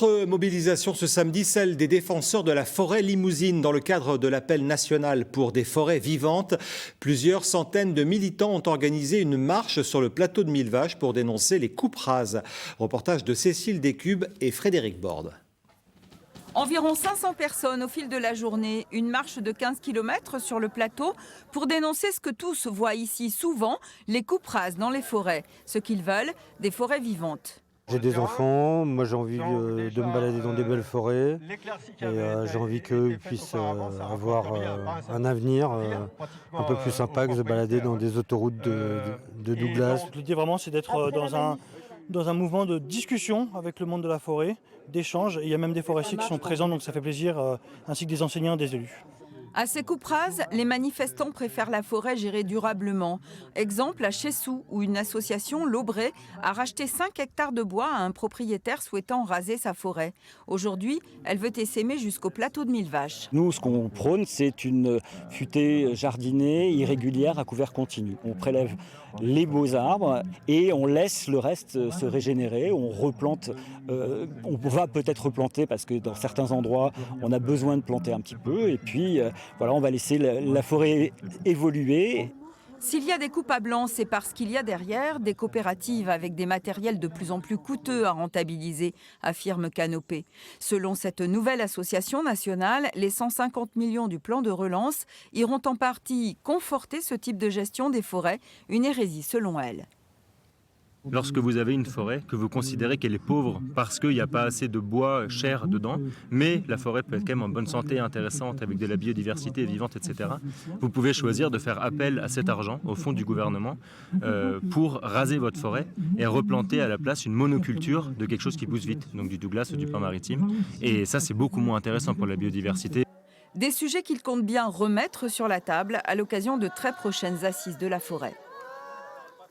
Autre mobilisation ce samedi, celle des défenseurs de la forêt limousine dans le cadre de l'appel national pour des forêts vivantes. Plusieurs centaines de militants ont organisé une marche sur le plateau de Millevaches pour dénoncer les coupes rases. Reportage de Cécile Descubes et Frédéric Borde. Environ 500 personnes au fil de la journée, une marche de 15 km sur le plateau pour dénoncer ce que tous voient ici souvent, les coupes rases dans les forêts. Ce qu'ils veulent, des forêts vivantes. J'ai des enfants, moi j'ai envie de me balader dans des belles forêts et j'ai envie qu'eux puissent avoir un avenir un peu plus sympa que de se balader dans des autoroutes de Douglas. L'idée vraiment c'est d'être dans un mouvement de discussion avec le monde de la forêt, d'échange. Et il y a même des forestiers qui sont présents, donc ça fait plaisir, ainsi que des enseignants et des élus. À ces coupes rases, les manifestants préfèrent la forêt gérée durablement. Exemple à Chessou, où une association, l'Aubrey, a racheté 5 hectares de bois à un propriétaire souhaitant raser sa forêt. Aujourd'hui, elle veut essaimer jusqu'au plateau de Millevaches. Nous, ce qu'on prône, c'est une futée jardinée, irrégulière, à couvert continu. On prélève les beaux arbres et on laisse le reste se régénérer. On replante, on va peut-être replanter parce que dans certains endroits, on a besoin de planter un petit peu. Et puis, voilà, on va laisser la forêt évoluer. S'il y a des coupes à blanc, c'est parce qu'il y a derrière des coopératives avec des matériels de plus en plus coûteux à rentabiliser, affirme Canopé. Selon cette nouvelle association nationale, les 150 millions du plan de relance iront en partie conforter ce type de gestion des forêts, une hérésie selon elle. Lorsque vous avez une forêt, que vous considérez qu'elle est pauvre parce qu'il n'y a pas assez de bois cher dedans, mais la forêt peut être quand même en bonne santé, intéressante, avec de la biodiversité vivante, etc., vous pouvez choisir de faire appel à cet argent au fond du gouvernement pour raser votre forêt et replanter à la place une monoculture de quelque chose qui pousse vite, donc du Douglas ou du pin maritime. Et ça, c'est beaucoup moins intéressant pour la biodiversité. Des sujets qu'il compte bien remettre sur la table à l'occasion de très prochaines assises de la forêt.